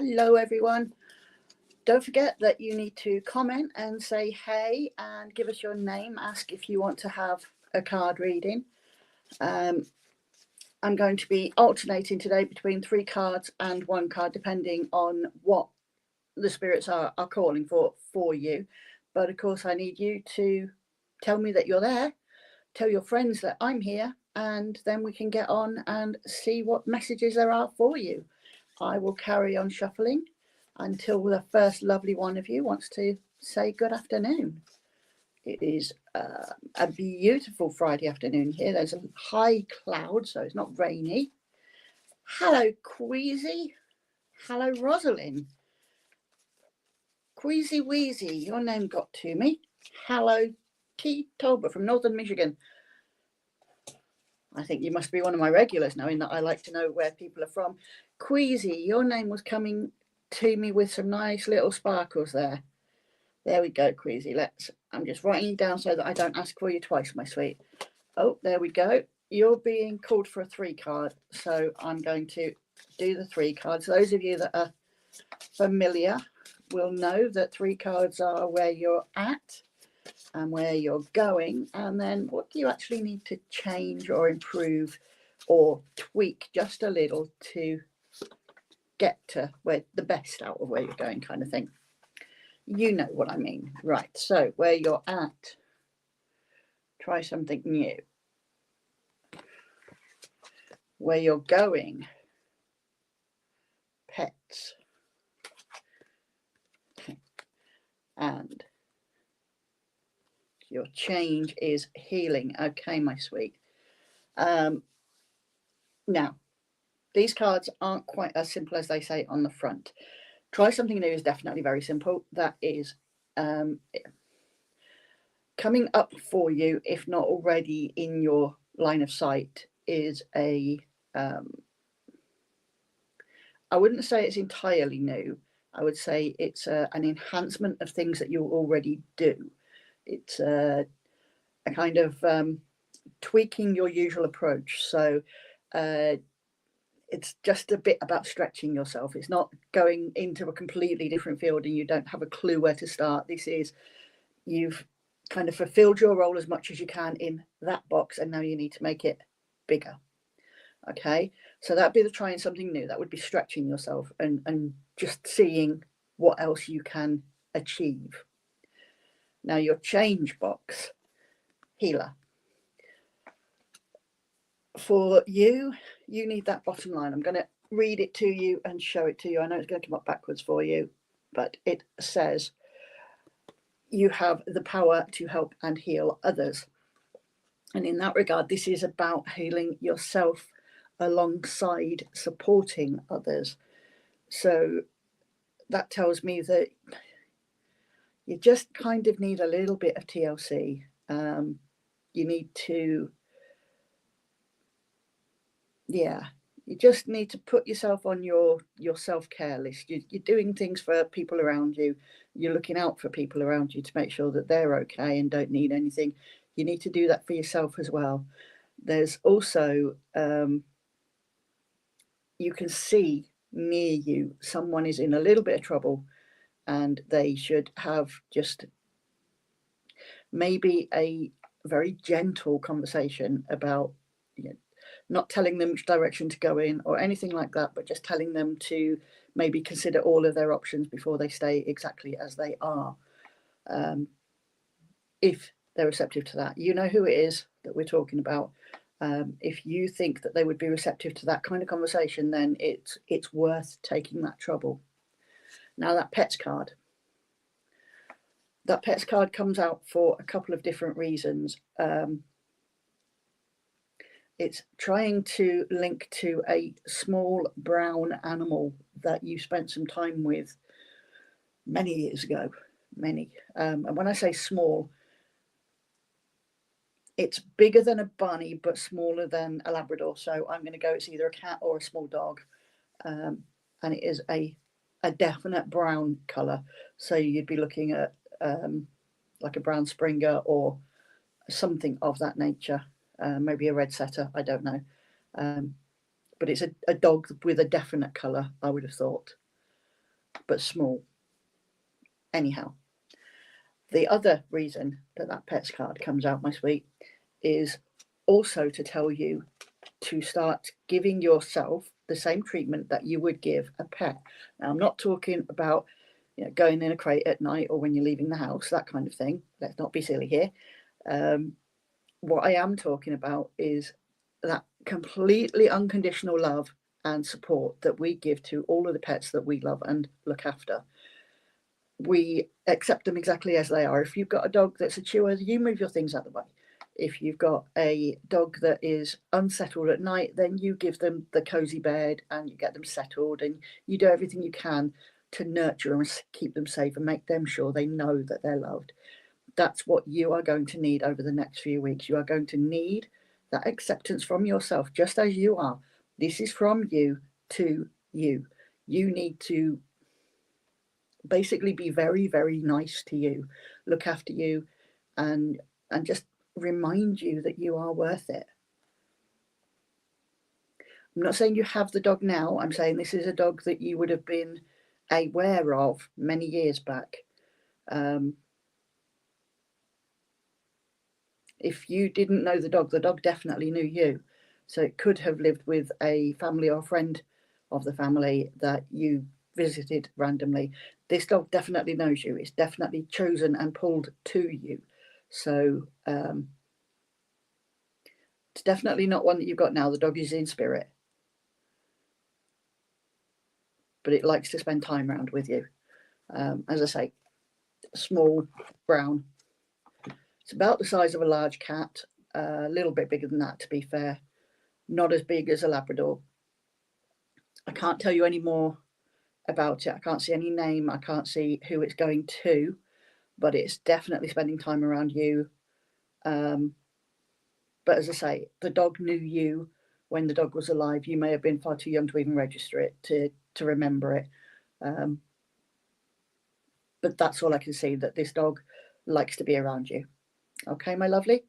Hello everyone. Don't forget that you need to comment and say hey and give us your name. Ask if you want to have a card reading. I'm going to be alternating today between 3 cards and 1 card depending on what the spirits are calling for you. But of course I need you to tell me that you're there, tell your friends that I'm here, and then we can get on and see what messages there are for you. I will carry on shuffling until the first lovely one of you wants to say good afternoon. It is a beautiful Friday afternoon here. There's a high cloud, so it's not rainy. Hello, Queasy. Hello, Rosalind. Queasy Wheezy, your name got to me. Hello, T. Tolbert from Northern Michigan. I think you must be one of my regulars, knowing that I like to know where people are from. Queasy, your name was coming to me with some nice little sparkles there. There we go, Queasy. I'm just writing you down so that I don't ask for you twice, my sweet. Oh, there we go. You're being called for a 3 card, so I'm going to do the 3 cards. Those of you that are familiar will know that 3 cards are where you're at and where you're going, and then what do you actually need to change or improve or tweak just a little to get to where the best out of where you're going, kind of thing. You know what I mean. Right, so where you're at, try something new. Where you're going, pets. And your change is healing. Okay, my sweet. Now, these cards aren't quite as simple as they say on the front. Try something new is definitely very simple. That is coming up for you, if not already in your line of sight, is I wouldn't say it's entirely new. I would say it's an enhancement of things that you already do. It's a kind of tweaking your usual approach. So it's just a bit about stretching yourself. It's not going into a completely different field and you don't have a clue where to start. This is, you've kind of fulfilled your role as much as you can in that box, and now you need to make it bigger. Okay, so that'd be the trying something new. That would be stretching yourself and just seeing what else you can achieve. Now your change box, healer. For you, you need that bottom line. I'm going to read it to you and show it to you. I know it's going to come up backwards for you, but it says you have the power to help and heal others. And in that regard, this is about healing yourself alongside supporting others. So that tells me that you just kind of need a little bit of TLC. You need to, you just need to put yourself on your self-care list. You're doing things for people around you. You're looking out for people around you to make sure that they're okay and don't need anything. You need to do that for yourself as well. There's also, you can see near you someone is in a little bit of trouble, and they should have just maybe a very gentle conversation about, not telling them which direction to go in or anything like that, but just telling them to maybe consider all of their options before they stay exactly as they are. If they're receptive to that, you know who it is that we're talking about. If you think that they would be receptive to that kind of conversation, then it's worth taking that trouble. Now that pets card. That pets card comes out for a couple of different reasons. It's trying to link to a small brown animal that you spent some time with many years ago. And when I say small, it's bigger than a bunny, but smaller than a Labrador. So I'm going to go, it's either a cat or a small dog. And it is a definite brown colour. So you'd be looking at like a brown Springer or something of that nature. Maybe a red setter, I don't know. But it's a dog with a definite colour, I would have thought. but small. Anyhow, the other reason that that pets card comes out, my sweet, is also to tell you to start giving yourself the same treatment that you would give a pet. Now, I'm not talking about going in a crate at night or when you're leaving the house, that kind of thing. Let's not be silly here. What I am talking about is that completely unconditional love and support that we give to all of the pets that we love and look after. We accept them exactly as they are. If you've got a dog that's a chewer, you move your things out of the way. If you've got a dog that is unsettled at night, then you give them the cozy bed and you get them settled, and you do everything you can to nurture them and keep them safe and make them sure they know that they're loved. That's what you are going to need over the next few weeks. You are going to need that acceptance from yourself, just as you are. This is from you to you. You need to basically be very, very nice to you, look after you, and just remind you that you are worth it. I'm not saying you have the dog now. I'm saying this is a dog that you would have been aware of many years back. If you didn't know the dog definitely knew you. So it could have lived with a family or friend of the family that you visited randomly. This dog definitely knows you. It's definitely chosen and pulled to you. So it's definitely not one that you've got now. The dog is in spirit, but it likes to spend time around with you. As I say, small, brown. It's about the size of a large cat, a little bit bigger than that, to be fair. Not as big as a Labrador. I can't tell you any more about it. I can't see any name. I can't see who it's going to, but it's definitely spending time around you. But as I say, the dog knew you when the dog was alive. You may have been far too young to even register it, to remember it. But that's all I can see, that this dog likes to be around you. Okay, my lovely.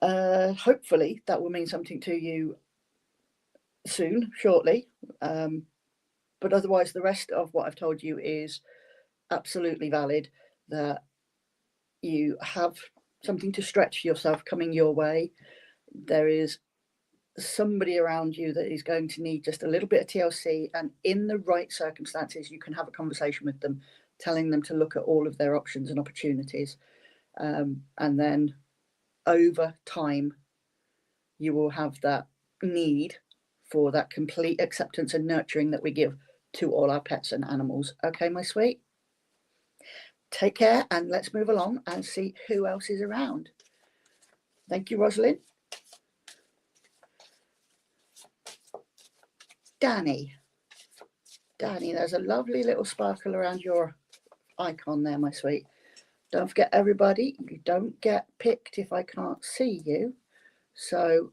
Hopefully that will mean something to you soon, shortly. But otherwise, the rest of what I've told you is absolutely valid, that you have something to stretch yourself coming your way. There is somebody around you that is going to need just a little bit of TLC, and in the right circumstances, you can have a conversation with them, telling them to look at all of their options and opportunities. And then over time, you will have that need for that complete acceptance and nurturing that we give to all our pets and animals. Okay, my sweet? Take care, and let's move along and see who else is around. Thank you, Rosalind. Danny, there's a lovely little sparkle around your icon there, my sweet. Don't forget, everybody, you don't get picked if I can't see you. So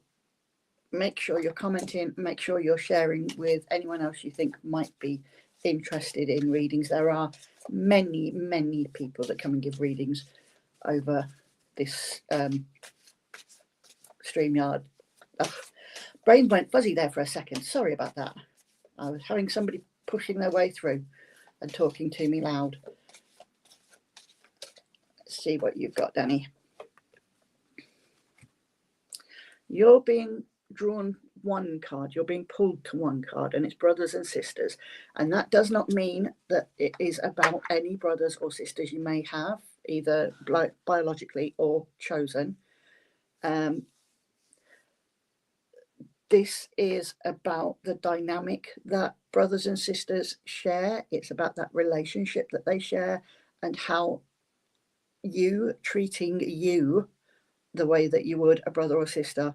make sure you're commenting, make sure you're sharing with anyone else you think might be interested in readings. There are many, many people that come and give readings over this StreamYard. Brain went fuzzy there for a second. Sorry about that. I was having somebody pushing their way through and talking to me loud. Let's see what you've got, Danny. You're being drawn one card, you're being pulled to one card, and it's brothers and sisters. And that does not mean that it is about any brothers or sisters you may have, either biologically or chosen. This is about the dynamic that brothers and sisters share. It's about that relationship that they share, and how you treating you the way that you would a brother or sister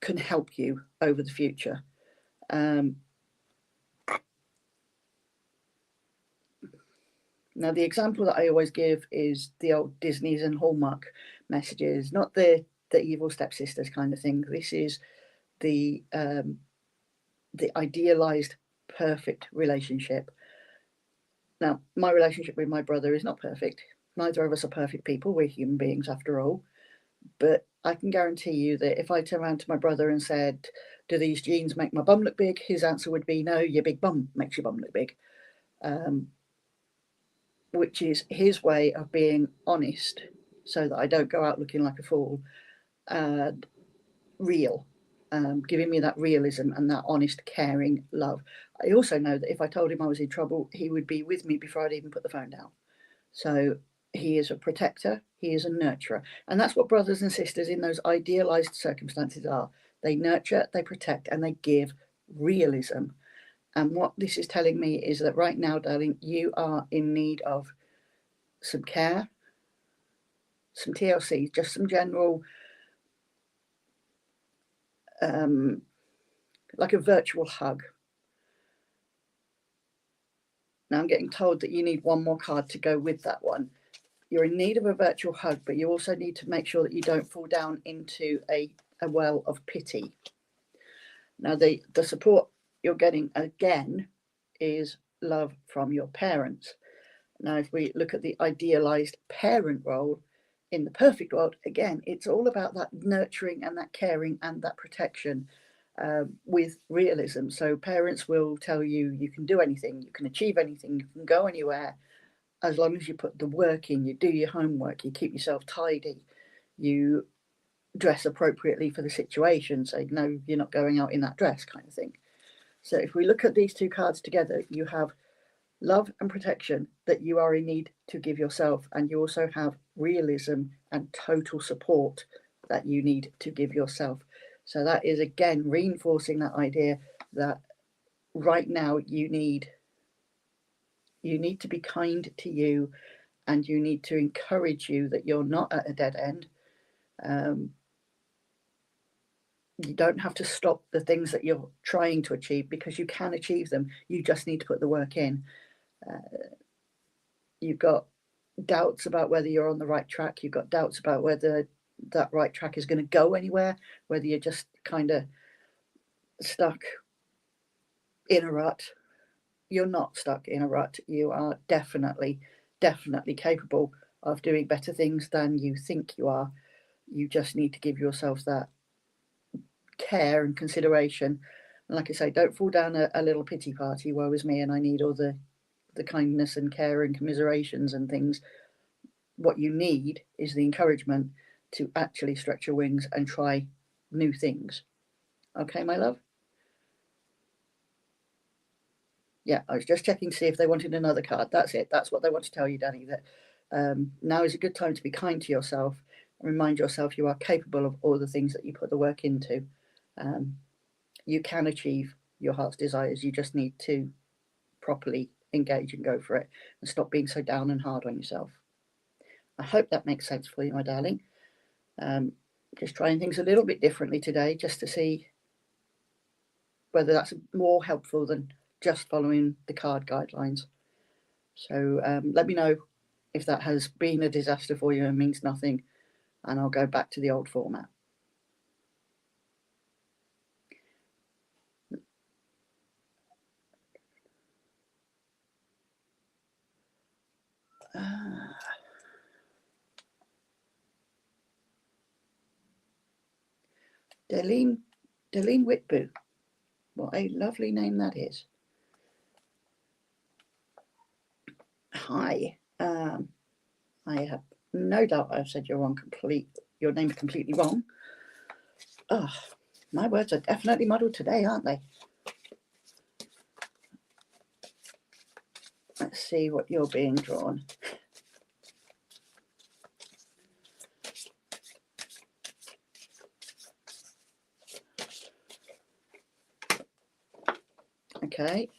can help you over the future. Now, the example that I always give is the old Disney's and Hallmark messages, not the evil stepsisters kind of thing. This is the idealized perfect relationship. Now, my relationship with my brother is not perfect. Neither of us are perfect people. We're human beings after all. But I can guarantee you that if I turn around to my brother and said, do these jeans make my bum look big? His answer would be, no, your big bum makes your bum look big. which is his way of being honest so that I don't go out looking like a fool, and real, giving me that realism and that honest, caring love. I also know that if I told him I was in trouble, he would be with me before I'd even put the phone down. So he is a protector, he is a nurturer. And that's what brothers and sisters in those idealized circumstances are. They nurture, they protect, and they give realism. And what this is telling me is that right now, darling, you are in need of some care, some TLC, just some general, like a virtual hug. Now I'm getting told that you need one more card to go with that one. You're in need of a virtual hug, but you also need to make sure that you don't fall down into a well of pity. Now, the support you're getting again is love from your parents. Now, if we look at the idealized parent role in the perfect world, again, it's all about that nurturing and that caring and that protection, with realism. So parents will tell you you can do anything, you can achieve anything, you can go anywhere, as long as you put the work in, you do your homework, you keep yourself tidy, you dress appropriately for the situation, so no, you're not going out in that dress kind of thing. So if we look at these two cards together, you have love and protection that you are in need to give yourself, and you also have realism and total support that you need to give yourself. So that is again reinforcing that idea that right now you need to be kind to you, and you need to encourage you that you're not at a dead end. You don't have to stop the things that you're trying to achieve, because you can achieve them. You just need to put the work in. You've got doubts about whether you're on the right track. You've got doubts about whether that right track is going to go anywhere, whether you're just kind of stuck in a rut. You're not stuck in a rut. You are definitely capable of doing better things than you think you are. You just need to give yourself that care and consideration. And like I say, don't fall down a little pity party, woe is me and I need all the kindness and care and commiserations and things. What you need is the encouragement to actually stretch your wings and try new things. Okay, my love? Yeah, I was just checking to see if they wanted another card. That's it. That's what they want to tell you, Danny, that now is a good time to be kind to yourself and remind yourself you are capable of all the things that you put the work into. You can achieve your heart's desires. You just need to properly engage and go for it and stop being so down and hard on yourself. I hope that makes sense for you, my darling. Just trying things a little bit differently today, just to see whether that's more helpful than just following the card guidelines. So let me know if that has been a disaster for you and means nothing, and I'll go back to the old format. Delene Whitboo. What a lovely name that is. Hi. I have no doubt I've said your name completely wrong. Oh, my words are definitely muddled today, aren't they? Let's see what you're being drawn. Okay.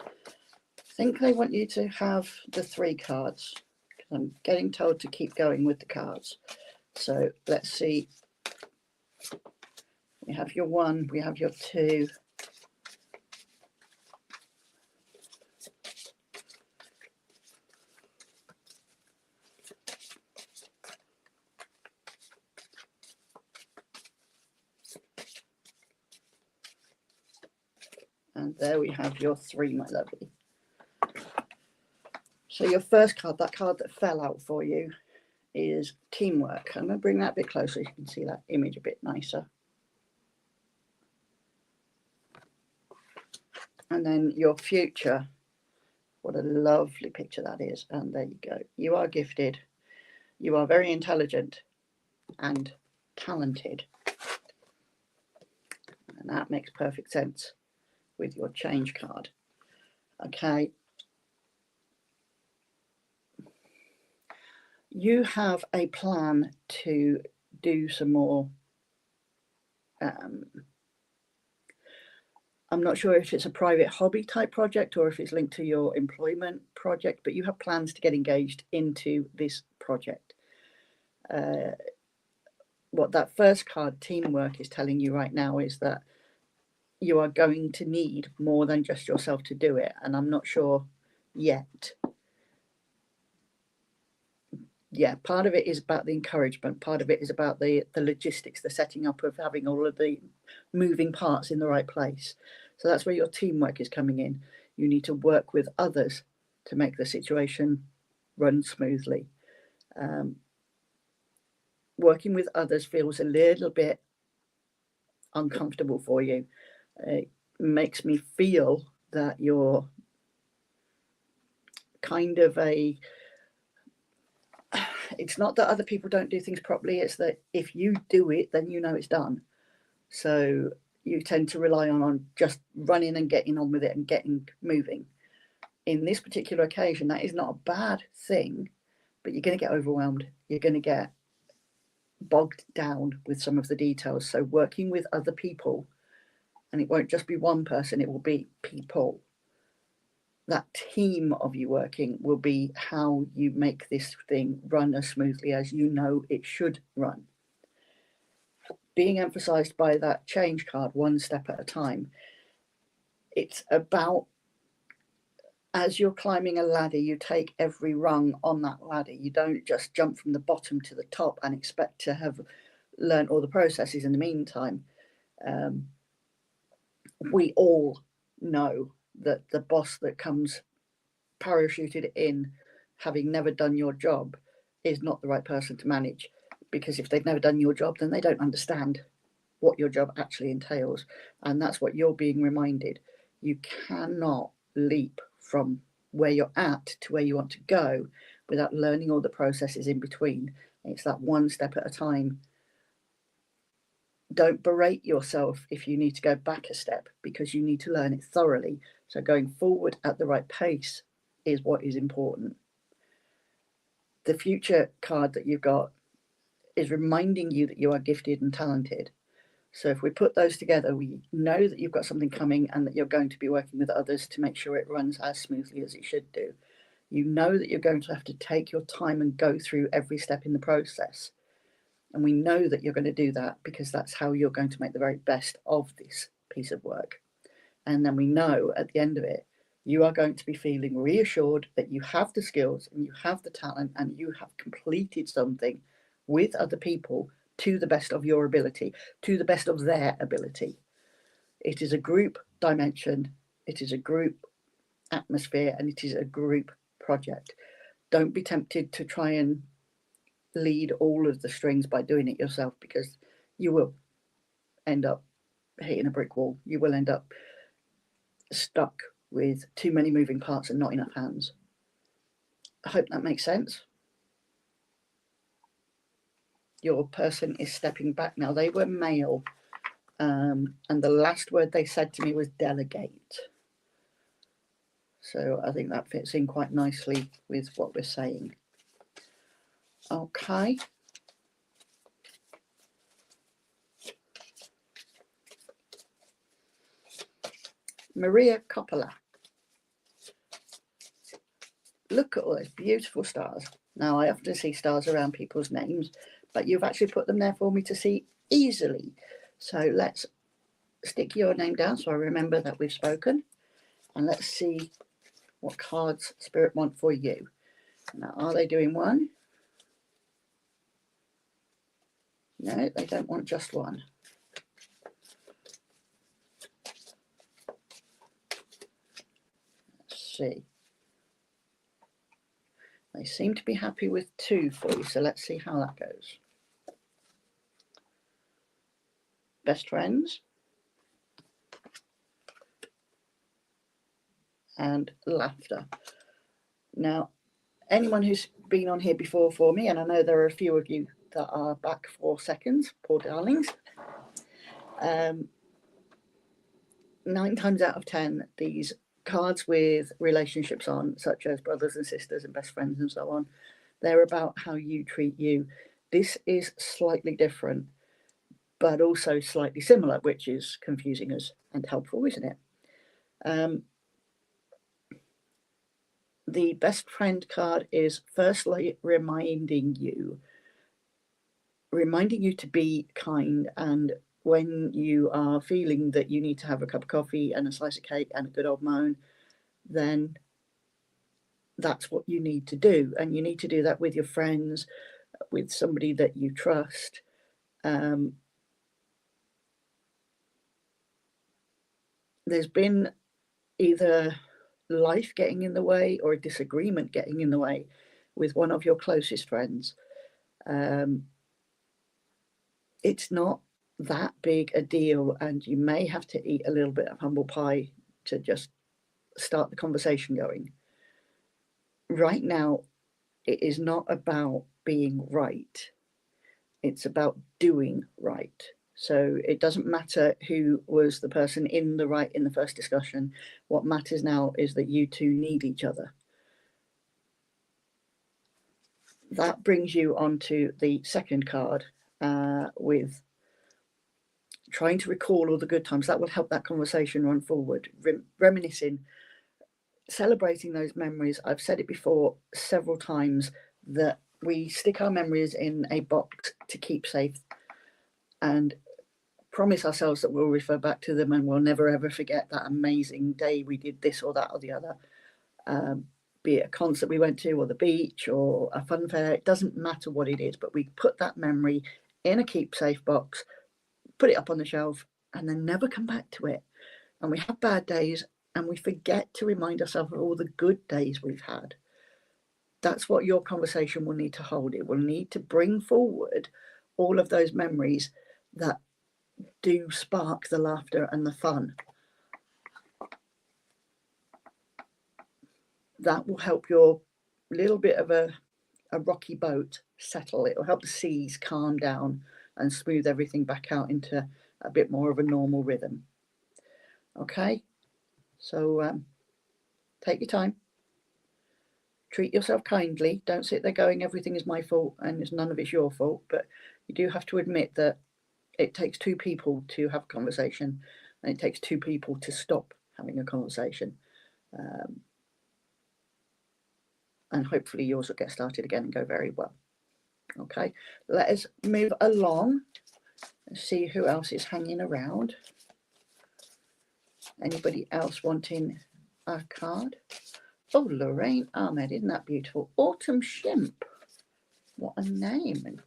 I think they want you to have the 3 cards, because I'm getting told to keep going with the cards. So let's see. We have your 1, we have your 2. And there we have your 3, my lovely. So your first card, that card that fell out for you, is teamwork. I'm going to bring that a bit closer so you can see that image a bit nicer. And then your future, What a lovely picture that is. And there you go. You are gifted. You are very intelligent and talented. And that makes perfect sense with your change card. Okay. You have a plan to do some more. I'm not sure if it's a private hobby type project or if it's linked to your employment project, but you have plans to get engaged into this project. What that first card, teamwork, is telling you right now is that you are going to need more than just yourself to do it. And I'm not sure yet. Yeah, part of it is about the encouragement. Part of it is about the logistics, the setting up of having all of the moving parts in the right place. So that's where your teamwork is coming in. You need to work with others to make the situation run smoothly. Working with others feels a little bit uncomfortable for you. It makes me feel that you're kind of it's not that other people don't do things properly, it's that if you do it, then you know it's done. So you tend to rely on just running and getting on with it and getting moving. In this particular occasion, that is not a bad thing, but you're going to get overwhelmed. You're going to get bogged down with some of the details. So working with other people, and it won't just be one person, it will be people. That team of you working will be how you make this thing run as smoothly as you know it should run. Being emphasized by that change card, one step at a time. It's about, as you're climbing a ladder, you take every rung on that ladder. You don't just jump from the bottom to the top and expect to have learned all the processes in the meantime. We all know that the boss that comes parachuted in, having never done your job, is not the right person to manage, because if they've never done your job, then they don't understand what your job actually entails. And that's what you're being reminded. You cannot leap from where you're at to where you want to go without learning all the processes in between. It's that one step at a time. Don't berate yourself if you need to go back a step, because you need to learn it thoroughly. So going forward at the right pace is what is important. The future card that you've got is reminding you that you are gifted and talented. So if we put those together, we know that you've got something coming and that you're going to be working with others to make sure it runs as smoothly as it should do. You know that you're going to have to take your time and go through every step in the process. And we know that you're going to do that because that's how you're going to make the very best of this piece of work. And then we know at the end of it, you are going to be feeling reassured that you have the skills and you have the talent and you have completed something with other people to the best of your ability, to the best of their ability. It is a group dimension, it is a group atmosphere, and it is a group project. Don't be tempted to try and lead all of the strings by doing it yourself, because you will end up hitting a brick wall. You will end up stuck with too many moving parts and not enough hands. I hope that makes sense. Your person is stepping back now. They were male, and the last word they said to me was delegate. So I think that fits in quite nicely with what we're saying. Okay. Maria Coppola. Look at all those beautiful stars. Now, I often see stars around people's names, but you've actually put them there for me to see easily. So let's stick your name down so I remember that we've spoken. And let's see what cards Spirit want for you. Now, are they doing one? No, they don't want just one. Let's see. They seem to be happy with two for you, so let's see how that goes. Best friends. And laughter. Now, anyone who's been on here before for me, and I know there are a few of you that are back for seconds, poor darlings, 9 times out of 10, these cards with relationships on, such as brothers and sisters and best friends and so on, they're about how you treat you. This is slightly different, but also slightly similar, which is confusing us and helpful, isn't it? The best friend card is firstly reminding you to be kind, and when you are feeling that you need to have a cup of coffee and a slice of cake and a good old moan, then that's what you need to do. And you need to do that with your friends, with somebody that you trust. There's been either life getting in the way or a disagreement getting in the way with one of your closest friends. It's not that big a deal, and you may have to eat a little bit of humble pie to just start the conversation going. Right now, it is not about being right. It's about doing right. So it doesn't matter who was the person in the right in the first discussion. What matters now is that you two need each other. That brings you on to the second card with trying to recall all the good times. That will help that conversation run forward. Reminiscing, celebrating those memories. I've said it before several times that we stick our memories in a box to keep safe and promise ourselves that we'll refer back to them and we'll never ever forget that amazing day we did this or that or the other. Be it a concert we went to or the beach or a fun fair, it doesn't matter what it is, but we put that memory in a keep safe box, put it up on the shelf, and then never come back to it. And we have bad days and we forget to remind ourselves of all the good days we've had. That's what your conversation will need to hold. It will need to bring forward all of those memories that do spark the laughter and the fun. That will help your little bit of a rocky boat settle. It will help the seas calm down and smooth everything back out into a bit more of a normal rhythm. Okay, so take your time, treat yourself kindly. Don't sit there going everything is my fault and none of it's your fault, but you do have to admit that it takes two people to have a conversation, and it takes two people to stop having a conversation. And hopefully yours will get started again and go very well. Okay, let us move along and see who else is hanging around. Anybody else wanting a card? Oh, Lorraine Ahmed, isn't that beautiful? Autumn Shimp, what a name. And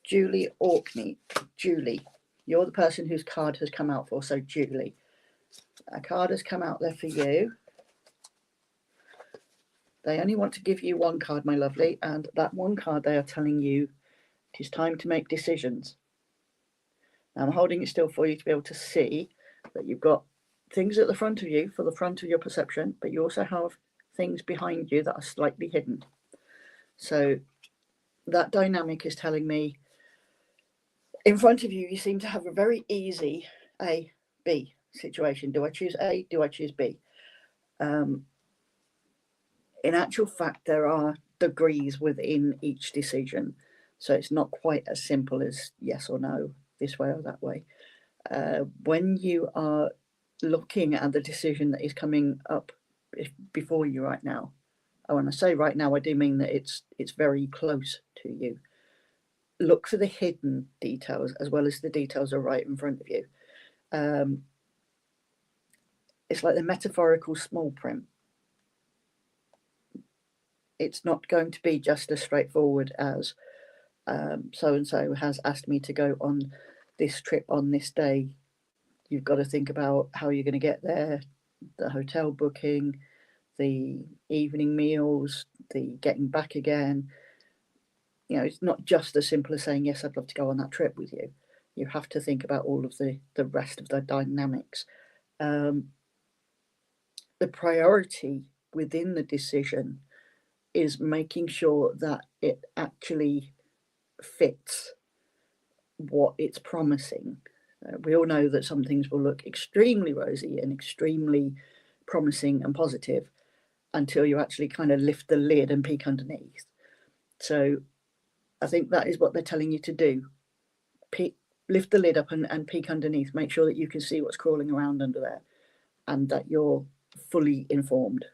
Julie Orkney. Julie, you're the person whose card has come out for, so Julie, a card has come out there for you. They only want to give you one card, my lovely, and that one card they are telling you it is time to make decisions. Now, I'm holding it still for you to be able to see that you've got things at the front of you for the front of your perception, but you also have things behind you that are slightly hidden. So that dynamic is telling me in front of you, you seem to have a very easy A, B situation. Do I choose A? Do I choose B? In actual fact, there are degrees within each decision. So it's not quite as simple as yes or no, this way or that way. When you are looking at the decision that is coming up before you right now, when I say right now, I do mean that it's very close to you. Look for the hidden details as well as the details are right in front of you. It's like the metaphorical small print. It's not going to be just as straightforward as so-and-so has asked me to go on this trip on this day. You've got to think about how you're going to get there, the hotel booking, the evening meals, the getting back again. You know, it's not just as simple as saying, yes, I'd love to go on that trip with you. You have to think about all of the rest of the dynamics. The priority within the decision is making sure that it actually fits what it's promising. We all know that some things will look extremely rosy and extremely promising and positive until you actually kind of lift the lid and peek underneath. So I think that is what they're telling you to do. Lift the lid up and peek underneath. Make sure that you can see what's crawling around under there and that you're fully informed.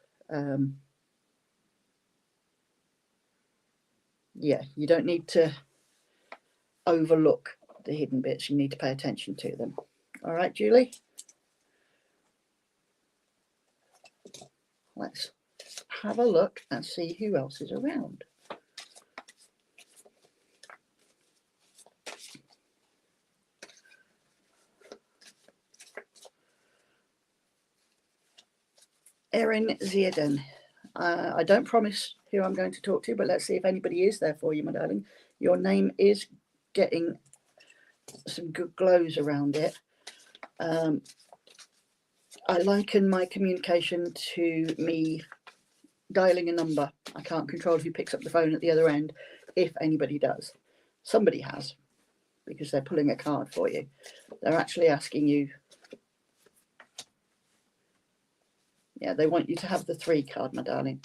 Yeah, you don't need to overlook the hidden bits. You need to pay attention to them. All right, Julie? Let's have a look and see who else is around. Erin Zierden. I don't promise who I'm going to talk to, but let's see if anybody is there for you, my darling. Your name is getting some good glows around it. I liken my communication to me dialing a number. I can't control who picks up the phone at the other end, if anybody does. Somebody has, because they're pulling a card for you. They're actually asking you. Yeah, they want you to have the 3 card, my darling.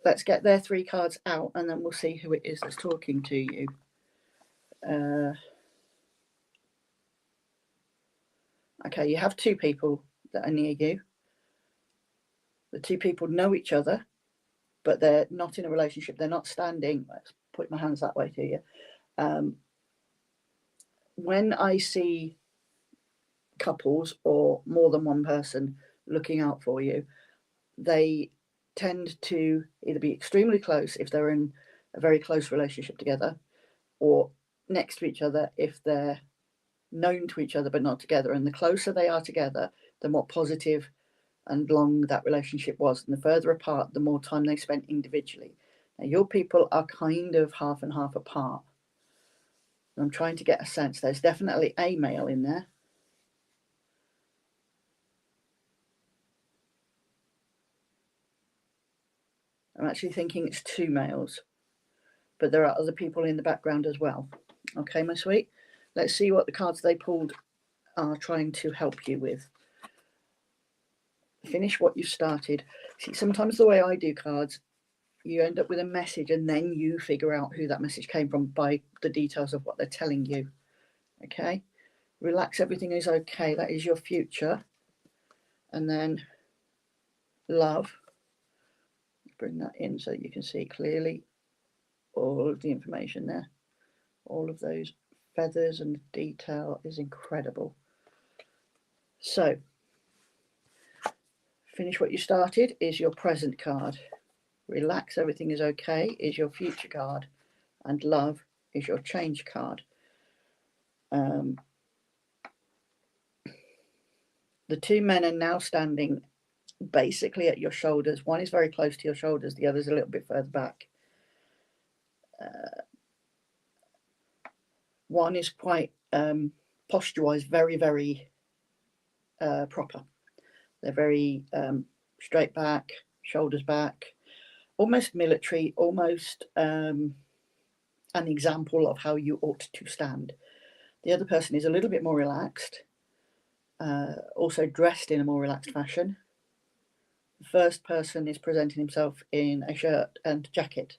Let's get their 3 cards out and then we'll see who it is that's talking to you. Okay, you have 2 people that are near you. The 2 people know each other, but they're not in a relationship. They're not standing. Let's put my hands that way to you. When I see couples or more than one person looking out for you, they tend to either be extremely close if they're in a very close relationship together, or next to each other if they're known to each other but not together. And the closer they are together, the more positive and long that relationship was, and the further apart, the more time they spent individually. Now, your people are kind of half and half apart. I'm trying to get a sense. There's definitely a male in there. I'm actually thinking it's 2 males, but there are other people in the background as well. Okay, my sweet. Let's see what the cards they pulled are trying to help you with. Finish what you started. See, sometimes the way I do cards, you end up with a message and then you figure out who that message came from by the details of what they're telling you. Okay, relax, everything is okay. That is your future. And then love. Bring that in so that you can see clearly all of the information there. All of those feathers and detail is incredible. So, finish what you started is your present card. Relax, everything is okay is your future card. And love is your change card. The 2 men are now standing basically at your shoulders. One is very close to your shoulders, the other is a little bit further back. One is quite posture-wise very, very proper. They're very straight back, shoulders back, almost military, almost an example of how you ought to stand. The other person is a little bit more relaxed, also dressed in a more relaxed fashion. The first person is presenting himself in a shirt and jacket,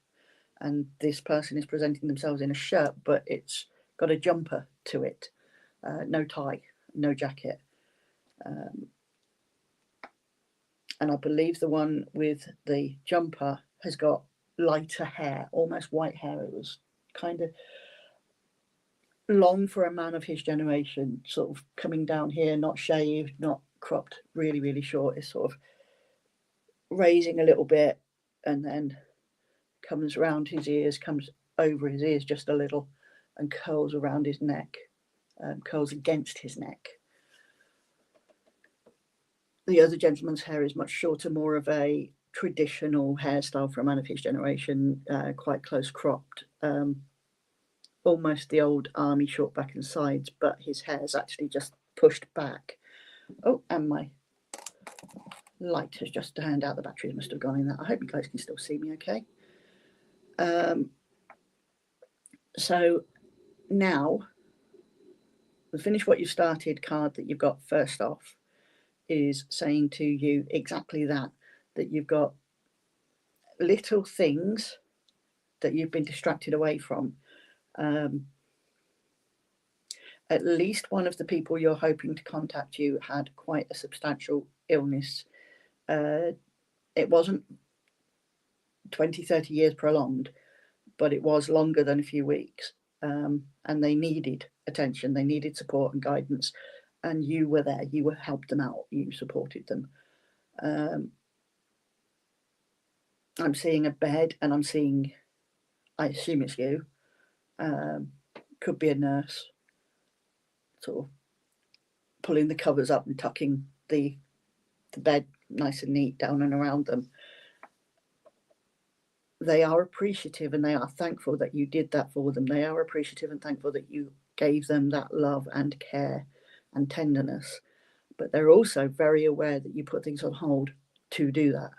and this person is presenting themselves in a shirt, but it's got a jumper to it, no tie, no jacket. And I believe the one with the jumper has got lighter hair, almost white hair. It was kind of long for a man of his generation, sort of coming down here, not shaved, not cropped, really, really short. It's sort of raising a little bit and then comes around his ears, comes over his ears just a little and curls around his neck, curls against his neck. The other gentleman's hair is much shorter, more of a traditional hairstyle for a man of his generation, quite close cropped, almost the old army short back and sides, but his hair's actually just pushed back. Oh, and my light has just turned out. The batteries must have gone in that. I hope you guys can still see me okay. So now the finish what you started card that you've got first off is saying to you exactly that you've got little things that you've been distracted away from. At least one of the people you're hoping to contact you had quite a substantial illness. It wasn't 20, 30 years prolonged, but it was longer than a few weeks. And they needed attention, they needed support and guidance, and you were there, you helped them out, you supported them. I'm seeing a bed, and I'm seeing, I assume it's you, could be a nurse, sort of pulling the covers up and tucking the bed nice and neat down and around them. They are appreciative and they are thankful that you did that for them. They are appreciative and thankful that you gave them that love and care and tenderness. But they're also very aware that you put things on hold to do that.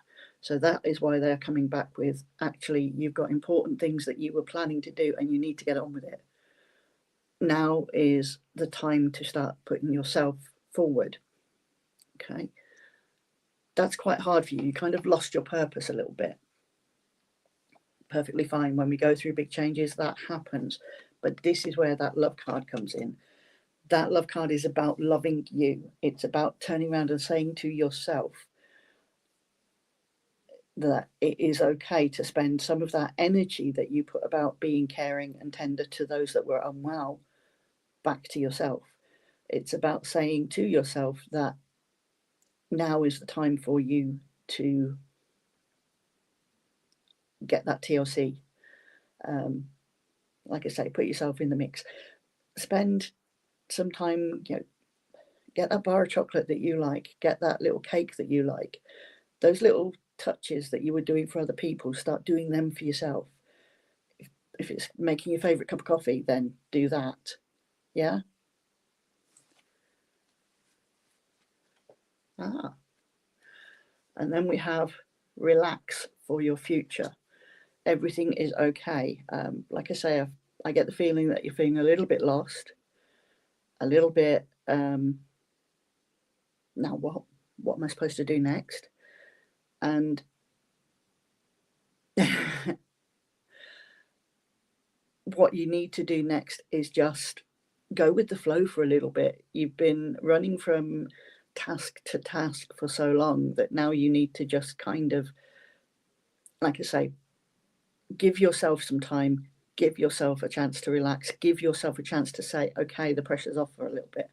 So that is why they're coming back with, actually, you've got important things that you were planning to do and you need to get on with it. Now is the time to start putting yourself forward. Okay. That's quite hard for you. You kind of lost your purpose a little bit. Perfectly fine. When we go through big changes, that happens. But this is where that love card comes in. That love card is about loving you. It's about turning around and saying to yourself that it is okay to spend some of that energy that you put about being caring and tender to those that were unwell back to yourself. It's about saying to yourself that now is the time for you to get that TLC. Like I say, put yourself in the mix. Spend some time, get that bar of chocolate that you like, get that little cake that you like. Those little touches that you were doing for other people, start doing them for yourself. If it's making your favourite cup of coffee, then do that. Yeah? And then we have relax for your future. Everything is okay. Like I say, I get the feeling that you're feeling a little bit lost, a little bit, now what am I supposed to do next? And what you need to do next is just go with the flow for a little bit. You've been running from task to task for so long that now you need to just kind of, like I say, give yourself some time, give yourself a chance to relax, give yourself a chance to say, okay, the pressure's off for a little bit.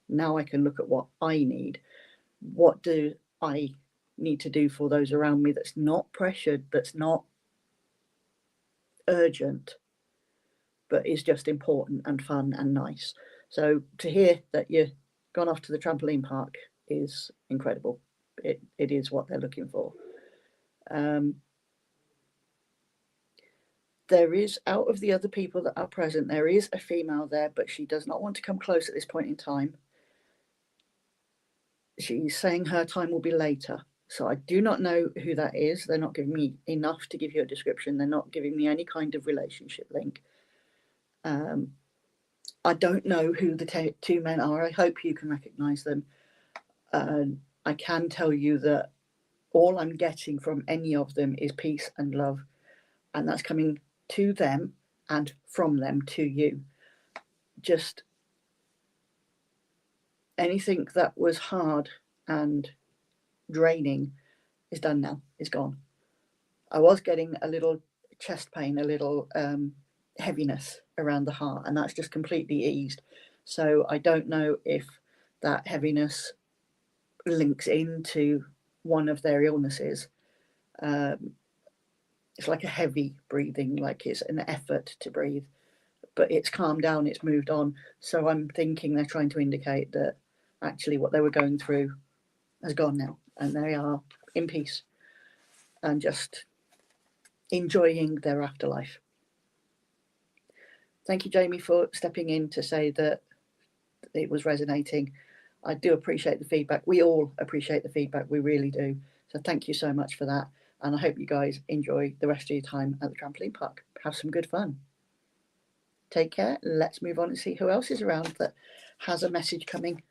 Now I can look at what I need. What do I need to do for those around me that's not pressured, that's not urgent, but is just important and fun and nice. So to hear that you've gone off to the trampoline park is incredible. It is what they're looking for. There is, out of the other people that are present, there is a female there, but she does not want to come close at this point in time. She's saying her time will be later. So I do not know who that is. They're not giving me enough to give you a description. They're not giving me any kind of relationship link. I don't know who the two men are. I hope you can recognise them. I can tell you that all I'm getting from any of them is peace and love. And that's coming to them and from them to you. Just anything that was hard and draining is done now, is gone. I was getting a little chest pain, a little heaviness around the heart, and that's just completely eased. So I don't know if that heaviness links into one of their illnesses. It's like a heavy breathing, like it's an effort to breathe, but it's calmed down, it's moved on. So I'm thinking they're trying to indicate that actually what they were going through has gone now, and they are in peace and just enjoying their afterlife. Thank you, Jamie, for stepping in to say that it was resonating. I do appreciate the feedback. We all appreciate the feedback. We really do. So thank you so much for that. And I hope you guys enjoy the rest of your time at the trampoline park. Have some good fun. Take care. Let's move on and see who else is around that has a message coming.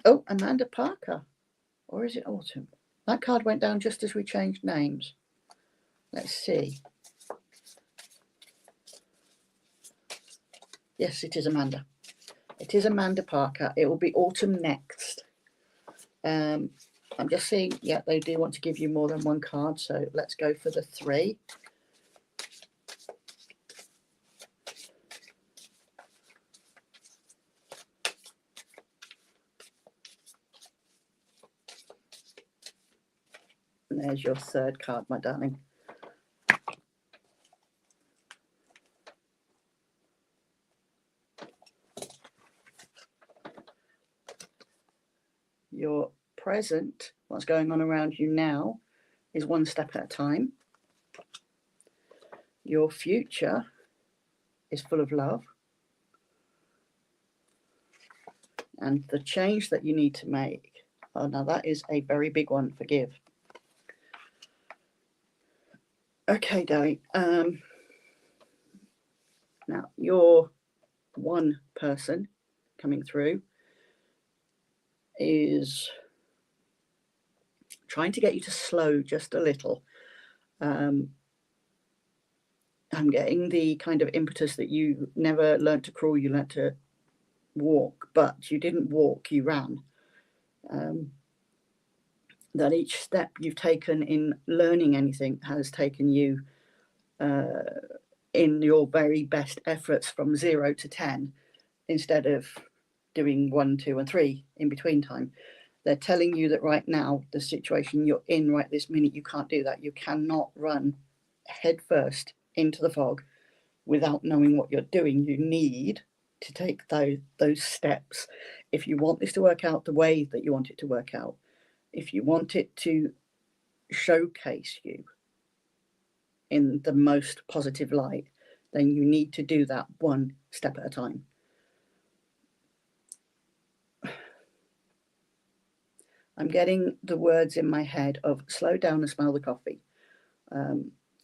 Oh, Amanda Parker. Or is it Autumn? That card went down just as we changed names. Let's see. Yes, it is Amanda. It is Amanda Parker. It will be Autumn next. I'm just seeing, yeah, they do want to give you more than one card, so let's go for the 3. And there's your 3rd card, my darling. Your present, what's going on around you now, is one step at a time. Your future is full of love. And the change that you need to make, oh, now that is a very big one, forgive. Okay, darling. Now, your one person coming through is trying to get you to slow just a little. I'm getting the kind of impetus that you never learned to crawl, you learned to walk, but you didn't walk, you ran. That each step you've taken in learning anything has taken you in your very best efforts from 0 to 10, instead of doing 1, 2 and 3 in between time. They're telling you that right now, the situation you're in right this minute, you can't do that. You cannot run head first into the fog without knowing what you're doing. You need to take those steps if you want this to work out the way that you want it to work out. If you want it to showcase you in the most positive light, then you need to do that one step at a time. I'm getting the words in my head of slow down and smell the coffee.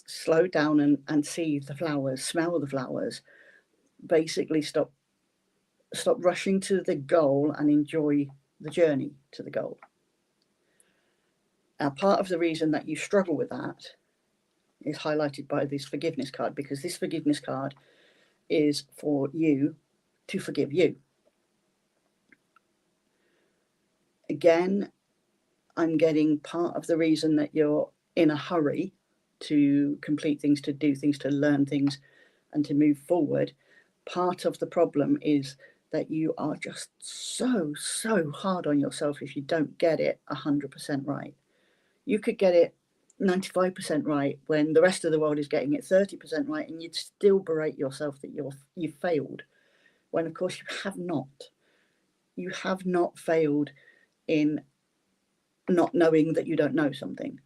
Slow down and see the flowers, smell the flowers. Basically stop rushing to the goal and enjoy the journey to the goal. Now, part of the reason that you struggle with that is highlighted by this forgiveness card, because this forgiveness card is for you to forgive you. Again, I'm getting part of the reason that you're in a hurry to complete things, to do things, to learn things, and to move forward. Part of the problem is that you are just so hard on yourself if you don't get it 100% right. You could get it 95% right when the rest of the world is getting it 30% right, and you'd still berate yourself that you failed, when of course you have not. You have not failed in not knowing that you don't know something.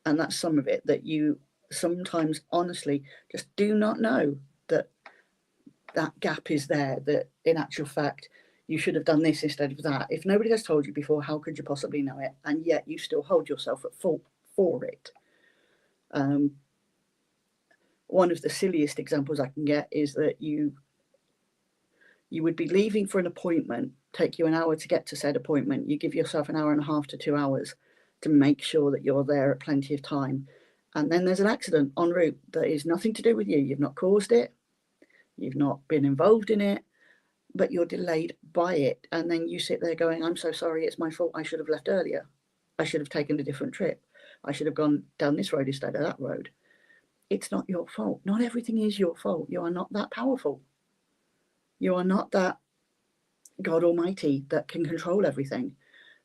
And that's some of it, that you sometimes honestly just do not know that that gap is there, that in actual fact you should have done this instead of that. If nobody has told you before, how could you possibly know it? And yet you still hold yourself at fault for it. One of the silliest examples I can get is that you would be leaving for an appointment, take you an hour to get to said appointment. You give yourself an hour and a half to 2 hours to make sure that you're there at plenty of time. And then there's an accident en route that is nothing to do with you. You've not caused it. You've not been involved in it, but you're delayed by it. And then you sit there going, I'm so sorry, it's my fault. I should have left earlier. I should have taken a different trip. I should have gone down this road instead of that road. It's not your fault. Not everything is your fault. You are not that powerful. You are not that God Almighty that can control everything.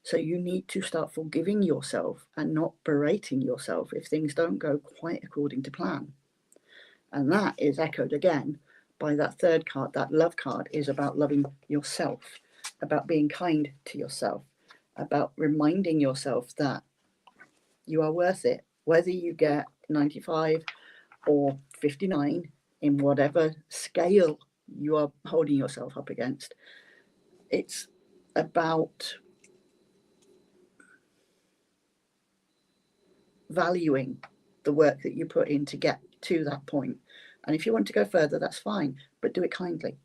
So you need to start forgiving yourself and not berating yourself if things don't go quite according to plan. And that is echoed again by that 3rd card. That love card is about loving yourself, about being kind to yourself, about reminding yourself that you are worth it. Whether you get 95 or 59 in whatever scale you are holding yourself up against. It's about valuing the work that you put in to get to that point. And if you want to go further, that's fine, but do it kindly.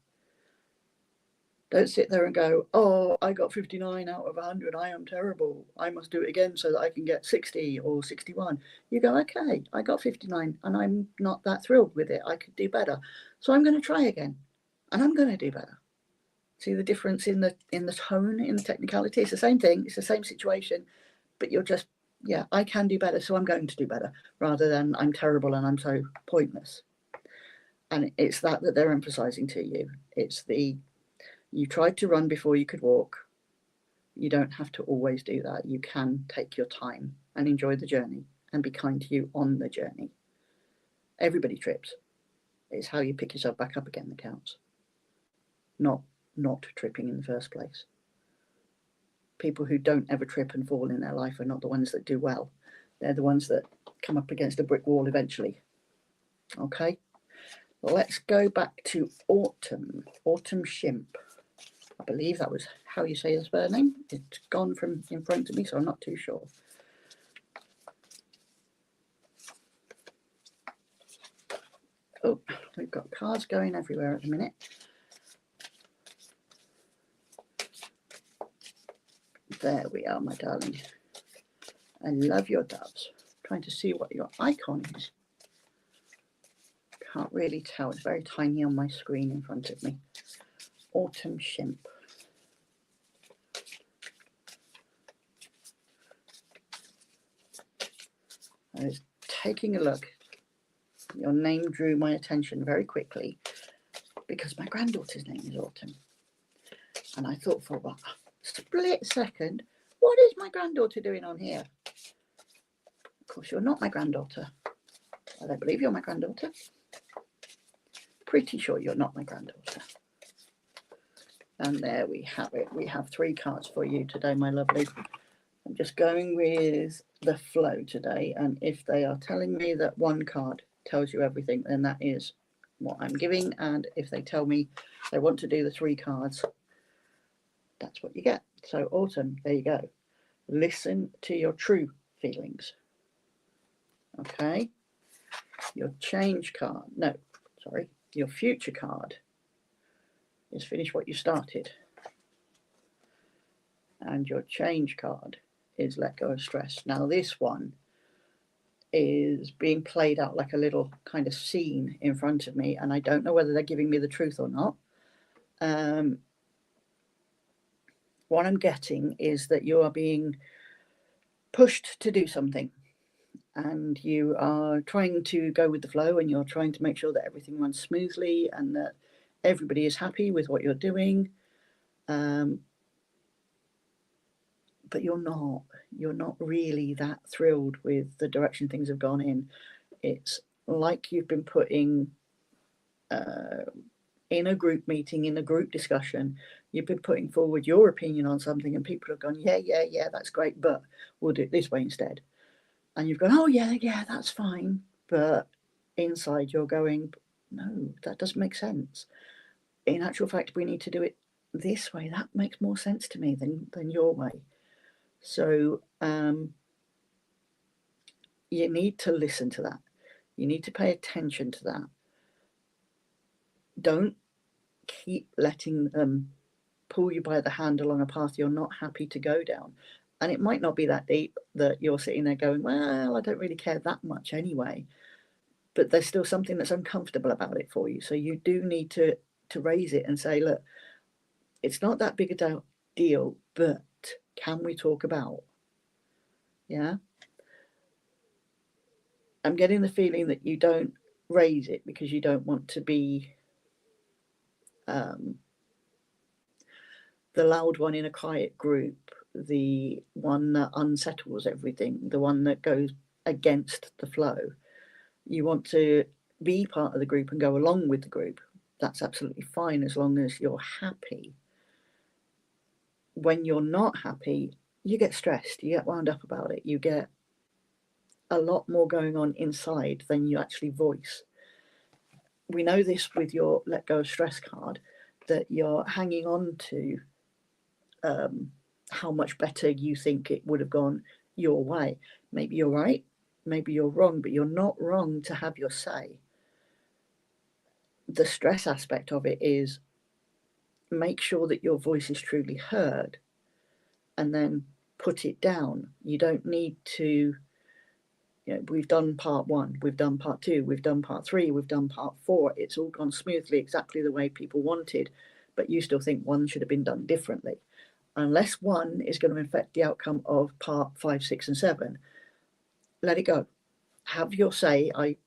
Don't sit there and go, oh, I got 59 out of 100. I am terrible. I must do it again so that I can get 60 or 61. You go, okay, I got 59 and I'm not that thrilled with it. I could do better. So I'm going to try again and I'm going to do better. See the difference in the tone, in the technicality? It's the same thing. It's the same situation, but you're just, yeah, I can do better, so I'm going to do better, rather than I'm terrible and I'm so pointless. And it's that they're emphasizing to you. It's you tried to run before you could walk. You don't have to always do that. You can take your time and enjoy the journey and be kind to you on the journey. Everybody trips. It's how you pick yourself back up again that counts. Not tripping in the first place. People who don't ever trip and fall in their life are not the ones that do well. They're the ones that come up against a brick wall eventually. Okay, let's go back to Autumn Shimp. I believe that was how you say his surname. It's gone from in front of me, so I'm not too sure. Oh, we've got cards going everywhere at the minute. There we are, my darling. I love your doves. Trying to see what your icon is. Can't really tell. It's very tiny on my screen in front of me. Autumn Shimp. I was taking a look. Your name drew my attention very quickly because my granddaughter's name is Autumn. And I thought for a split second, what is my granddaughter doing on here? Of course, you're not my granddaughter. I don't believe you're my granddaughter. Pretty sure you're not my granddaughter. And there we have it. We have 3 cards for you today, my lovely. I'm just going with the flow today. And if they are telling me that 1 card tells you everything, then that is what I'm giving. And if they tell me they want to do the 3 cards, that's what you get. So Autumn, there you go. Listen to your true feelings. Okay. Your change card. No, sorry. Your future card is finish what you started. And your change card is let go of stress. Now this one is being played out like a little kind of scene in front of me, and I don't know whether they're giving me the truth or not. What I'm getting is that you are being pushed to do something, and you are trying to go with the flow, and you're trying to make sure that everything runs smoothly and that everybody is happy with what you're doing. But you're not really that thrilled with the direction things have gone in. It's like you've been putting in a group meeting, in a group discussion, you've been putting forward your opinion on something and people have gone, yeah, that's great, but we'll do it this way instead. And you've gone, oh yeah, that's fine. But inside you're going, no, that doesn't make sense. In actual fact, we need to do it this way. That makes more sense to me than your way. So you need to listen to that. You need to pay attention to that. Don't keep letting them pull you by the hand along a path you're not happy to go down. And it might not be that deep that you're sitting there going, well, I don't really care that much anyway. But there's still something that's uncomfortable about it for you. So you do need to raise it and say, look, it's not that big a deal, but can we talk about? Yeah. I'm getting the feeling that you don't raise it because you don't want to be the loud one in a quiet group, the one that unsettles everything, the one that goes against the flow. You want to be part of the group and go along with the group. That's absolutely fine as long as you're happy. When you're not happy, you get stressed, you get wound up about it, you get a lot more going on inside than you actually voice. we know this with your let go of stress card, that you're hanging on to how much better you think it would have gone your way. Maybe you're right, maybe you're wrong, but you're not wrong to have your say. The stress aspect of it is make sure that your voice is truly heard and then put it down. You don't need to, we've done part 1, we've done part 2, we've done part 3, we've done part 4. It's all gone smoothly, exactly the way people wanted, but you still think 1 should have been done differently. Unless 1 is going to affect the outcome of part 5, 6, and 7, let it go. Have your say. I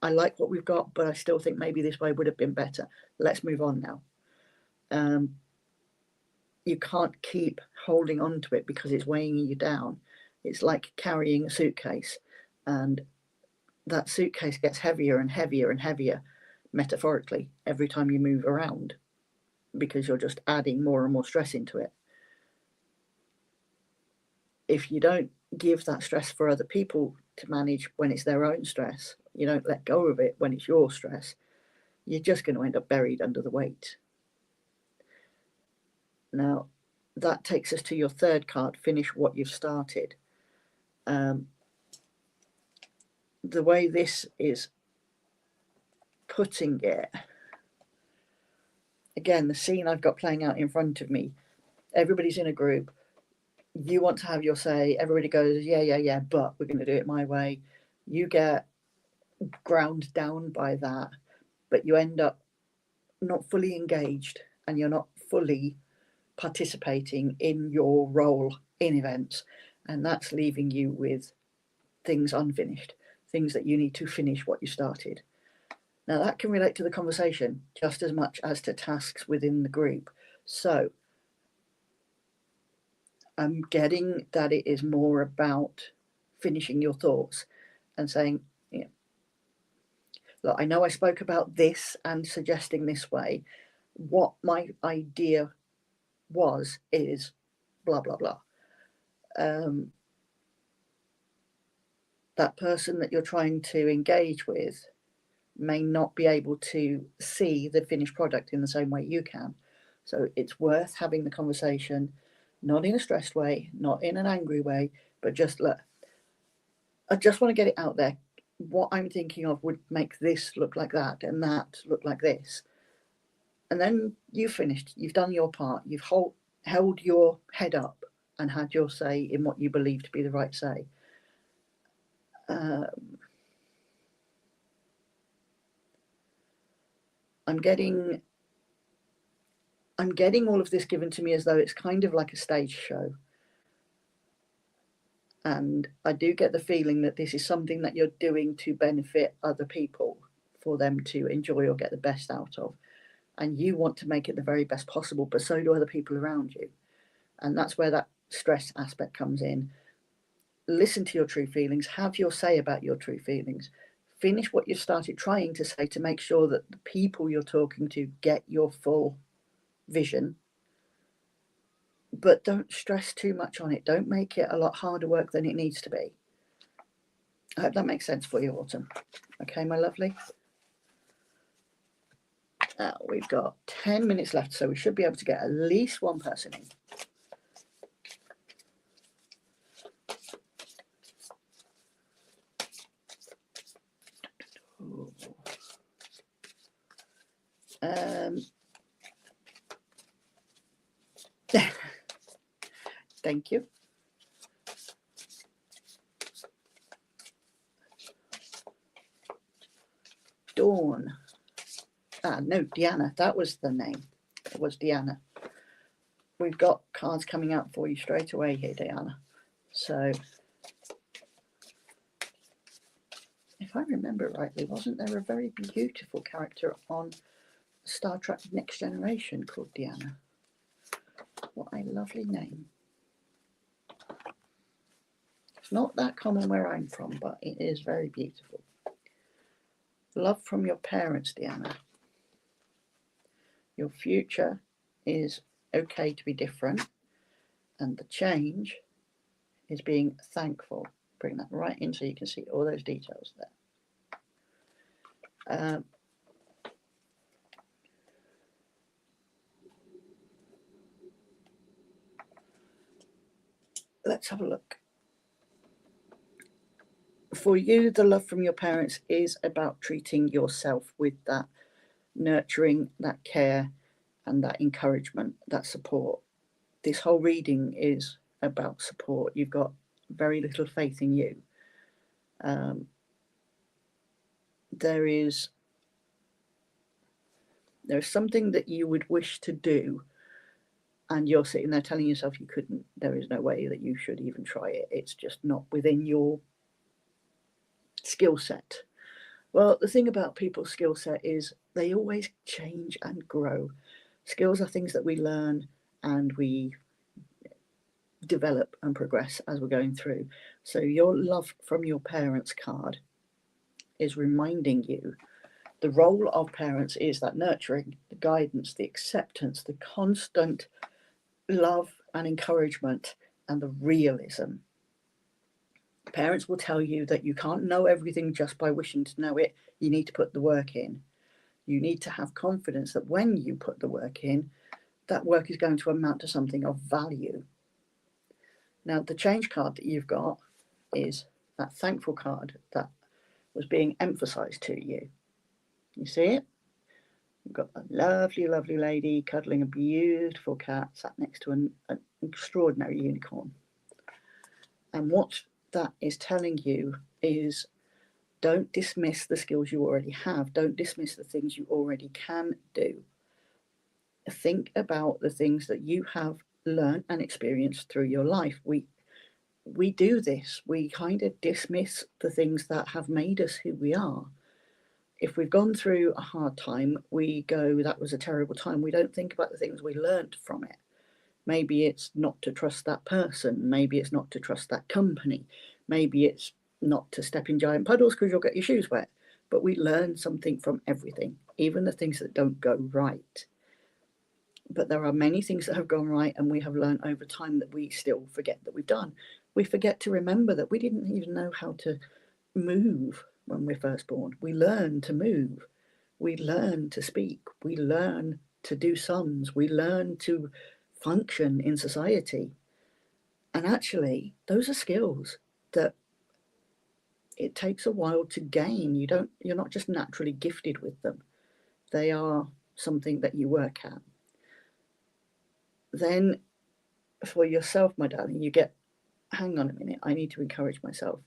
like what we've got, but I still think maybe this way would have been better. Let's move on now. You can't keep holding on to it because it's weighing you down. It's like carrying a suitcase, and that suitcase gets heavier and heavier and heavier, metaphorically, every time you move around, because you're just adding more and more stress into it. If you don't give that stress for other people to manage when it's their own stress, you don't let go of it when it's your stress, you're just going to end up buried under the weight. Now, that takes us to your 3rd card, finish what you've started. The way this is putting it, again, the scene I've got playing out in front of me, everybody's in a group, you want to have your say, everybody goes, yeah, but we're going to do it my way. You get ground down by that, but you end up not fully engaged and you're not fully participating in your role in events, and that's leaving you with things unfinished, things that you need to finish what you started. Now that can relate to the conversation just as much as to tasks within the group. So I'm getting that it is more about finishing your thoughts and saying, look, I know I spoke about this and suggesting this way. What my idea is blah, blah, blah. That person that you're trying to engage with may not be able to see the finished product in the same way you can. So it's worth having the conversation, not in a stressed way, not in an angry way, but just look, I just want to get it out there. What I'm thinking of would make this look like that and that look like this. And then you've finished, you've done your part, you've held your head up and had your say in what you believe to be the right say. I'm getting all of this given to me as though it's kind of like a stage show. And I do get the feeling that this is something that you're doing to benefit other people, for them to enjoy or get the best out of. And you want to make it the very best possible, but so do other people around you. And that's where that stress aspect comes in. Listen to your true feelings, have your say about your true feelings. Finish what you've started trying to say to make sure that the people you're talking to get your full vision. But don't stress too much on it. Don't make it a lot harder work than it needs to be. I hope that makes sense for you, Autumn. Okay, my lovely. Now we've got 10 minutes left, so we should be able to get at least one person in. Thank you. Dawn. No, Deanna. That was the name. It was Deanna. We've got cards coming out for you straight away here, Deanna. So, if I remember rightly, wasn't there a very beautiful character on Star Trek Next Generation called Deanna? What a lovely name. It's not that common where I'm from, but it is very beautiful. Love from your parents, Deanna. Your future is okay to be different, and the change is being thankful. Bring that right in so you can see all those details Let's have a look. For you, the love from your parents is about treating yourself with that nurturing, that care, and that encouragement, that support. This whole reading is about support. You've got very little faith in you. There's something that you would wish to do, and you're sitting there telling yourself you couldn't. There is no way that you should even try it. It's just not within your skill set. Well, the thing about people's skill set is they always change and grow. Skills are things that we learn and we develop and progress as we're going through. So your love from your parents card is reminding you the role of parents is that nurturing, the guidance, the acceptance, the constant love and encouragement, and the realism. Parents will tell you that you can't know everything just by wishing to know it. You need to put the work in. You need to have confidence that when you put the work in, that work is going to amount to something of value. Now, the change card that you've got is that thankful card that was being emphasized to you. You see it? You've got a lovely, lovely lady cuddling a beautiful cat sat next to an extraordinary unicorn. And what that is telling you is don't dismiss the skills you already have. Don't dismiss the things you already can do. Think about the things that you have learned and experienced through your life. We do this. We kind of dismiss the things that have made us who we are. If we've gone through a hard time, we go, that was a terrible time. We don't think about the things we learned from it. Maybe it's not to trust that person. Maybe it's not to trust that company. Maybe it's not to step in giant puddles because you'll get your shoes wet. But we learn something from everything, even the things that don't go right. But there are many things that have gone right and we have learned over time that we still forget that we've done. We forget to remember that we didn't even know how to move when we're first born. We learn to move. We learn to speak. We learn to do sums. We learn to function in society. And actually, those are skills that it takes a while to gain. You're not just naturally gifted with them. They are something that you work at. Then for yourself, my darling, you get, hang on a minute, I need to encourage myself.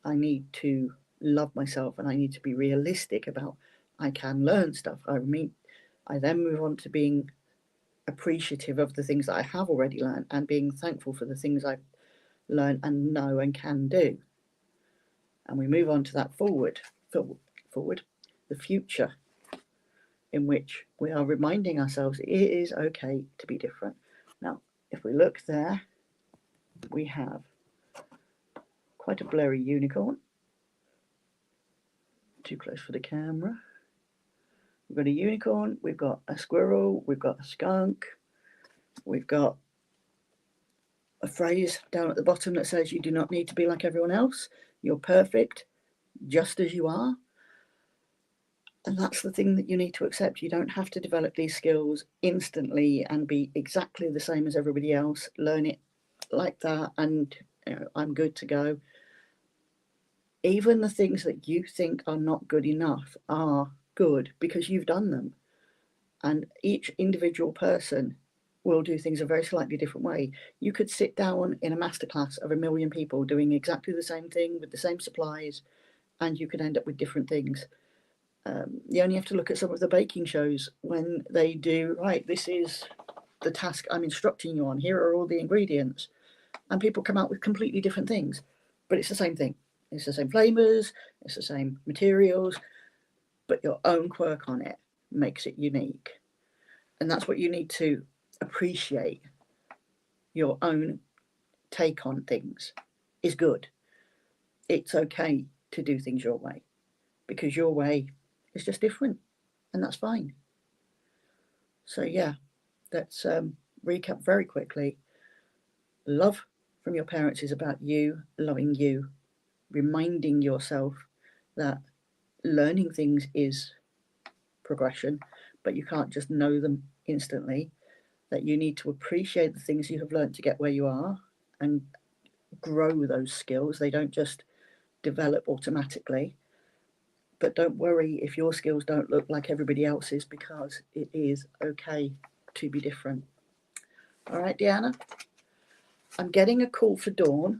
I need to love myself, and I need to be realistic about I can learn stuff. I then move on to being appreciative of the things that I have already learned and being thankful for the things I've learned and know and can do. And we move on to that forward, the future, in which we are reminding ourselves it is okay to be different. Now, if we look there, we have quite a blurry unicorn. Too close for the camera. We've got a unicorn, we've got a squirrel, we've got a skunk, we've got a phrase down at the bottom that says you do not need to be like everyone else. You're perfect just as you are. And that's the thing that you need to accept. You don't have to develop these skills instantly and be exactly the same as everybody else. Learn it like that and I'm good to go. Even the things that you think are not good enough are good because you've done them. And each individual person will do things a very slightly different way. You could sit down in a masterclass of 1 million people doing exactly the same thing with the same supplies, and you could end up with different things. You only have to look at some of the baking shows when they do, right, this is the task I'm instructing you on. Here are all the ingredients. And people come out with completely different things, but it's the same thing. It's the same flavors, it's the same materials, but your own quirk on it makes it unique. And that's what you need to appreciate. Your own take on things is good. It's okay to do things your way because your way is just different, and that's fine. So yeah, let's recap very quickly. Love from your parents is about you loving you, reminding yourself that learning things is progression, but you can't just know them instantly, that you need to appreciate the things you have learned to get where you are and grow those skills. They don't just develop automatically. But don't worry if your skills don't look like everybody else's, because it is okay to be different. All right, Deanna? I'm getting a call for Dawn.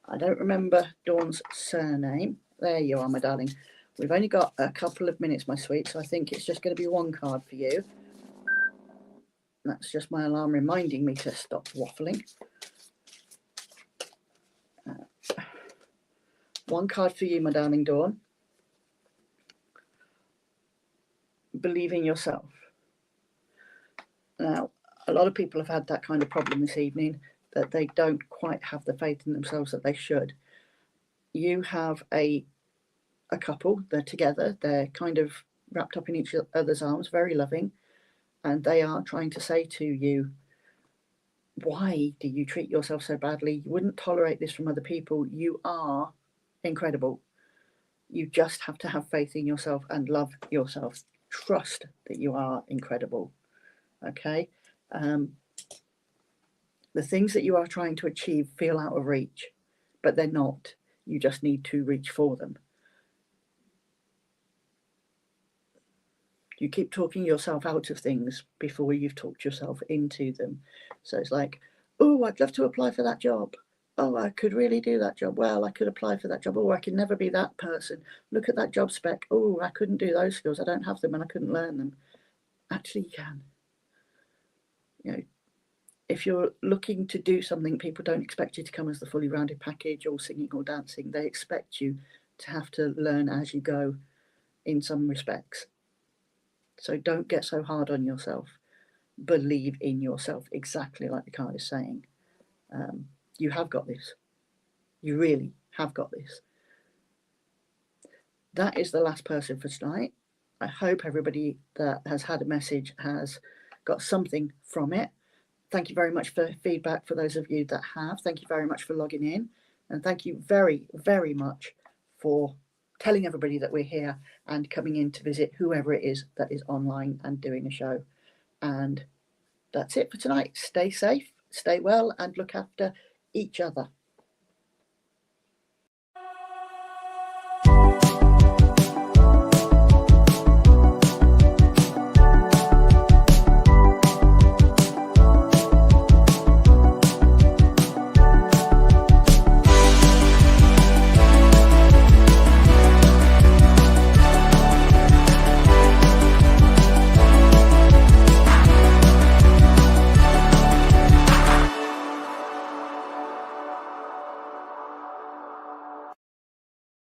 I don't remember Dawn's surname. There you are, my darling. We've only got a couple of minutes, my sweet, so I think it's just going to be one card for you. That's just my alarm reminding me to stop waffling. One card for you, my darling Dawn. Believe in yourself. Now, a lot of people have had that kind of problem this evening, that they don't quite have the faith in themselves that they should. You have a couple, they're together, they're kind of wrapped up in each other's arms, very loving, and they are trying to say to you, why do you treat yourself so badly? You wouldn't tolerate this from other people. You are incredible. You just have to have faith in yourself and love yourself. Trust that you are incredible. Okay? The things that you are trying to achieve feel out of reach, but they're not. You just need to reach for them. You keep talking yourself out of things before you've talked yourself into them. So it's like, oh, I'd love to apply for that job. Oh, I could really do that job. Well, I could apply for that job. Oh, I can never be that person. Look at that job spec. Oh, I couldn't do those skills. I don't have them and I couldn't learn them. Actually, you can. You know, if you're looking to do something, people don't expect you to come as the fully rounded package or singing or dancing. They expect you to have to learn as you go in some respects. So don't get so hard on yourself. Believe in yourself, exactly like the card is saying. You have got this. You really have got this. That is the last person for tonight. I hope everybody that has had a message has got something from it. Thank you very much for feedback for those of you that have. Thank you very much for logging in. And thank you very, very much for telling everybody that we're here and coming in to visit whoever it is that is online and doing a show. And that's it for tonight. Stay safe, stay well, and look after each other.